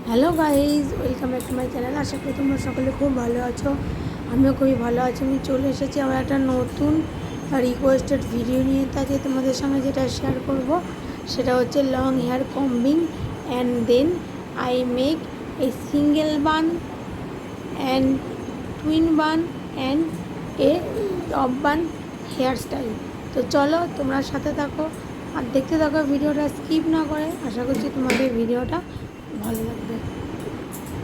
Hello guys, welcome back to my channel. আশা করি তোমরা সকলে খুব ভালো আছো। আমিও খুবই ভালো আছি। আমি চলে এসেছি আমার একটা নতুন রিকোয়েস্টেড ভিডিও নিয়ে। তাকে তোমাদের সঙ্গে যেটা শেয়ার করব সেটা হচ্ছে long hair combing and then I make a single bun and twin bun and a top bun hair style. তো চলো তোমরা সাথে থাকো আর দেখতে থাকো ভিডিওটা স্কিপ না করে। আশা করছি তোমাদের ভিডিওটা ভালো লাগবে।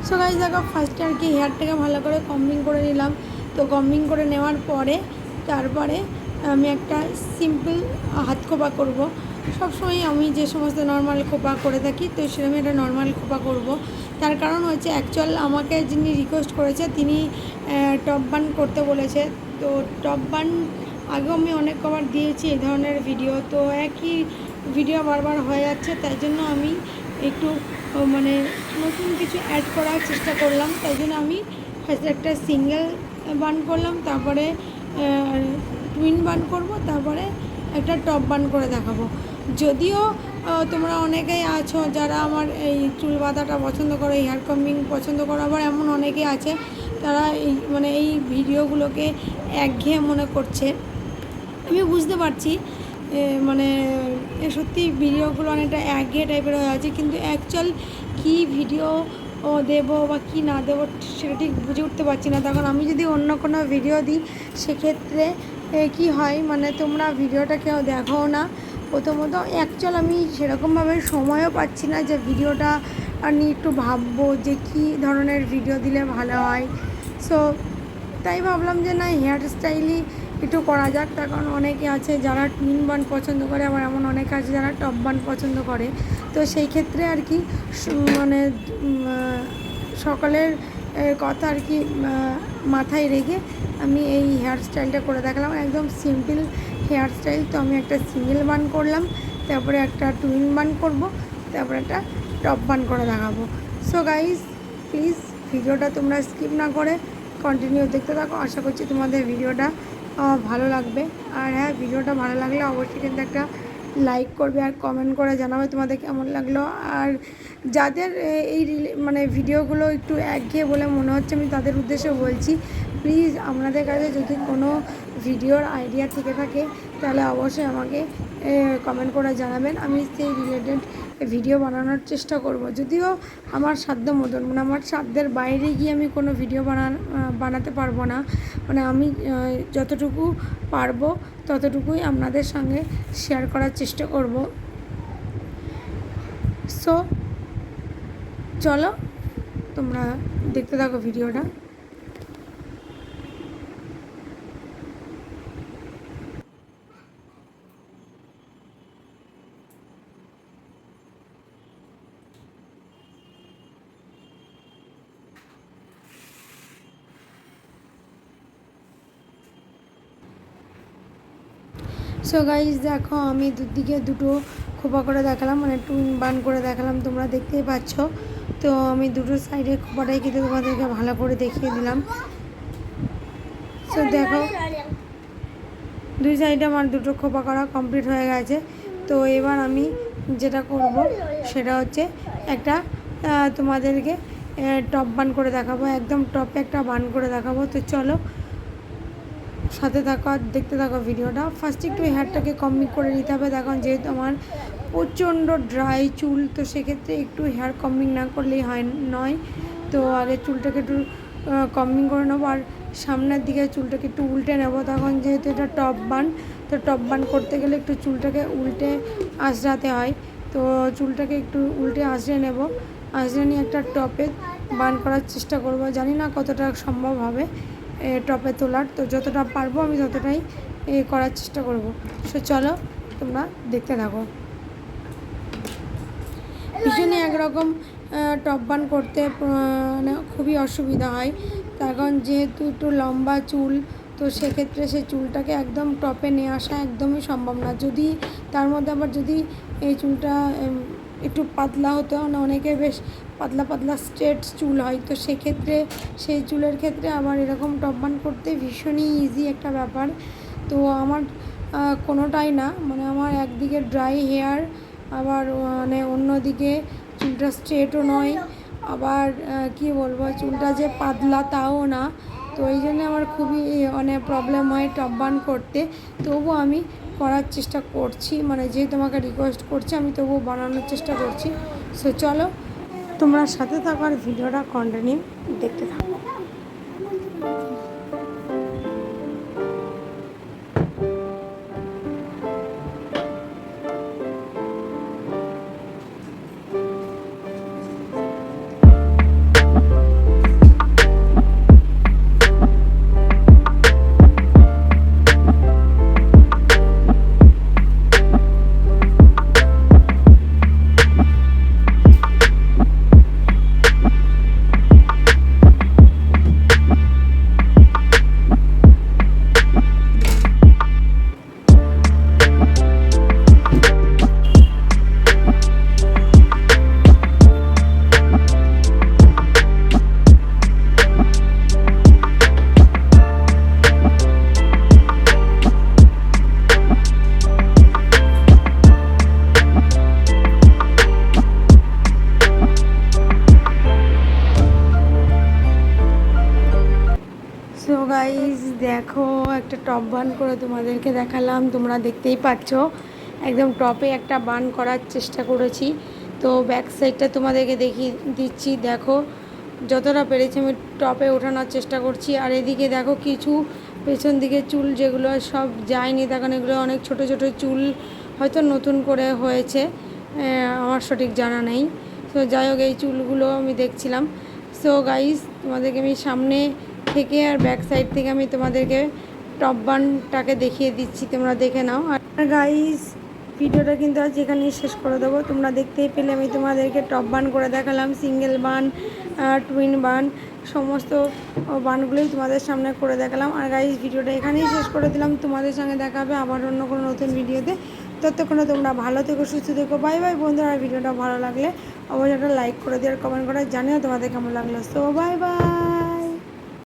সো গাইস দেখো, ফার্স্টে আর কি হেয়ারটাকে ভালো করে কম্বিং করে নিলাম। তো কম্বিং করে নেওয়ার পরে তারপরে আমি একটা সিম্পল হাত খোপা করব। সবসময় আমি যে সমস্ত নর্মাল খোপা করে থাকি, তো সেরকম একটা নর্মাল খোপা করব। তার কারণ হচ্ছে অ্যাকচুয়াল আমাকে যিনি রিকোয়েস্ট করেছে তিনি টপ বান করতে বলেছে। তো টপ বান আগেও আমি অনেক কবার দিয়েছি এই ধরনের ভিডিও, তো একই ভিডিও বারবার হয়ে যাচ্ছে। তাই জন্য আমি একটু মানে নতুন কিছু অ্যাড করার চেষ্টা করলাম। তাই জন্য আমি ফার্স্ট একটা সিঙ্গেল বান করলাম, তারপরে টুইন বান করব, তারপরে একটা টপ বান করে দেখাবো। যদিও তোমরা অনেকেই আছো যারা আমার এই চুল বাঁধাটা পছন্দ করো, হেয়ার কম্বিং পছন্দ করো, আবার এমন অনেকেই আছে তারা এই ভিডিওগুলোকে একঘেয়ে মনে করছে। আমি বুঝতে পারছি, মানে সত্যি ভিডিওগুলো অনেকটা একঘেয়ে টাইপের হয়ে আছে, কিন্তু অ্যাকচুয়াল কী ভিডিও দেবো বা কী না দেবো সেটা ঠিক বুঝে উঠতে পারছি না। তখন আমি যদি অন্য কোনো ভিডিও দিই সেক্ষেত্রে কি হয়, মানে তোমরা ভিডিওটা কেউ দেখো না। প্রথমত অ্যাকচুয়াল আমি সেরকমভাবে সময়ও পাচ্ছি না যে ভিডিওটা নিয়ে একটু ভাববো যে কী ধরনের ভিডিও দিলে ভালো হয়। সো তাই ভাবলাম যে না, হেয়ার স্টাইলই একটু করা যাক। তার কারণ অনেকে আছে যারা টুইন বান পছন্দ করে, আবার এমন অনেকে আছে যারা টপ বান পছন্দ করে। তো সেই ক্ষেত্রে আর কি মানে সকলের কথা আর কি মাথায় রেখে আমি এই হেয়ার স্টাইলটা করে দেখালাম। একদম সিম্পল হেয়ার স্টাইল। তো আমি একটা সিঙ্গেল বান করলাম, তারপরে একটা টুইন বান করব, তারপরে একটা টপ বান করে দেখাবো। সো গাইজ প্লিজ ভিডিওটা তোমরা স্কিপ না করে কন্টিনিউ দেখতে থাকো। আশা করছি তোমাদের ভিডিওটা ভালো লাগবে। আর হ্যাঁ, ভিডিওটা ভালো লাগলে অবশ্যই কিন্তু একটা লাইক করবে আর কমেন্ট করে জানাবে তোমাদের কেমন লাগলো। আর যাদের এই মানে ভিডিওগুলো একটু একঘেয়ে বলে মনে হচ্ছে, আমি তাদের উদ্দেশ্যে বলছি, প্লিজ আপনাদের কাছে যদি কোনো ভিডিওর আইডিয়া থেকে থাকে তাহলে অবশ্যই আমাকে কমেন্ট করে জানাবেন। আমি সেই রিলেটেড ভিডিও বানানোর চেষ্টা করব। যদিও আমার সাধ্য মতন, মানে আমার সাধ্যের বাইরে গিয়ে আমি কোনো ভিডিও বানাতে পারবো না। মানে আমি যতটুকু পারবো ততটুকুই আপনাদের সঙ্গে শেয়ার করার চেষ্টা করব। সো চলো তোমরা দেখতে থাকো ভিডিওটা। সো গাইজ দেখো, আমি দুদিকে দুটো খোপা করে দেখালাম, মানে টুইন বান করে দেখালাম, তোমরা দেখতেই পাচ্ছ। তো আমি দুটো সাইডে খোপাটাই কিন্তু তোমাদেরকে ভালো করে দেখিয়ে দিলাম। সো দেখো, দুই সাইডে আমার দুটো খোপা করা কমপ্লিট হয়ে গেছে। তো এবার আমি যেটা করব সেটা হচ্ছে একটা তোমাদেরকে টপ বান করে দেখাবো, একদম টপে একটা বান করে দেখাবো। তো চলো সাথে থাকো আর দেখতে থাকো ভিডিওটা। ফার্স্টে একটু হেয়ারটাকে কম্বিং করে নিতে হবে। দেখো যেহেতু আমার প্রচণ্ড ড্রাই চুল, তো সেক্ষেত্রে একটু হেয়ার কম্বিং না করলেই নয়। তো আগে চুলটাকে একটু কম্বিং করে নেবো, আর সামনের দিকে চুলটাকে একটু উল্টে নেবো। তখন যেহেতু এটা টপ বান, তো টপ বান করতে গেলে একটু চুলটাকে উল্টে আঁচড়াতে হয়। তো চুলটাকে একটু উল্টে আঁচড়ে নেব, আঁচড়ে নিয়ে একটা টপে বান করার চেষ্টা করব। জানি না কতটা সম্ভব হবে টপে তোলার, তো যতটা পারবো আমি ততটাই করার চেষ্টা করব। সো চলো তোমরা দেখতে থাকো। ভীষণই একরকম টপ বান করতে মানে খুবই অসুবিধা হয়। তার কারণ যেহেতু একটু লম্বা চুল, তো সেক্ষেত্রে সেই চুলটাকে একদম টপে নিয়ে আসা একদমই সম্ভব না। যদি তার মধ্যে আবার যদি এই চুলটা একটু পাতলা হতো, না অনেকে বেশ পাতলা পাতলা স্ট্রেট চুল হয়, তো সেক্ষেত্রে সেই চুলের ক্ষেত্রে আবার এরকম টপ বান করতে ভীষণই ইজি একটা ব্যাপার। তো আমার কোনোটাই না, মানে আমার একদিকে ড্রাই হেয়ার, আবার মানে অন্যদিকে চুলটা স্ট্রেটও নয়, আবার কি বলবো, চুলটা যে পাতলা তাও না, তো এই জন্য আমার খুবই মানে প্রবলেম হয় টপ বান করতে। তবুও আমি করার চেষ্টা করছি, মানে যেহেতু তোমাকে রিকোয়েস্ট করছি আমি তবুও বানানোর চেষ্টা করছি। সো চলো তোমরা সাথে থাকো আর ভিডিওটা কন্টিনিউ দেখতে থাকো। সো গাইজ দেখো, একটা টপ বান করে তোমাদেরকে দেখালাম, তোমরা দেখতেই পাচ্ছ একদম টপে একটা বান করার চেষ্টা করেছি। তো ব্যাক সাইডটা তোমাদেরকে দেখিয়ে দিচ্ছি, দেখো যতটা পেরেছি আমি টপে ওঠানোর চেষ্টা করছি। আর এদিকে দেখো কিছু পেছন দিকে চুল যেগুলো সব যায়নি, তখন এগুলো অনেক ছোট ছোট চুল হয়তো নতুন করে হয়েছে, আমার সঠিক জানা নেই। তো যাই হোক এই চুলগুলো আমি দেখছিলাম। সো গাইজ তোমাদেরকে আমি সামনে থেকে আর ব্যাক সাইড থেকে আমি তোমাদেরকে টপ বানটাকে দেখিয়ে দিচ্ছি, তোমরা দেখে নাও। আর গাইজ ভিডিওটা কিন্তু আজ এখানেই শেষ করে দেবো। তোমরা দেখতেই পেলে আমি তোমাদেরকে টপ বান করে দেখালাম, সিঙ্গেল বান, টুইন বান, সমস্ত বানগুলোই তোমাদের সামনে করে দেখালাম। আর গাইজ ভিডিওটা এখানেই শেষ করে দিলাম, তোমাদের সঙ্গে দেখা হবে আবার অন্য কোনো নতুন ভিডিওতে। ততক্ষণে তোমরা ভালো থেকো, সুস্থ থেকো, বাই বাই বন্ধুরা। ভিডিওটা ভালো লাগলে অবশ্যই একটা লাইক করে দিও আর কমেন্ট করে জানিও তোমাদের কেমন লাগলো। So bye bye.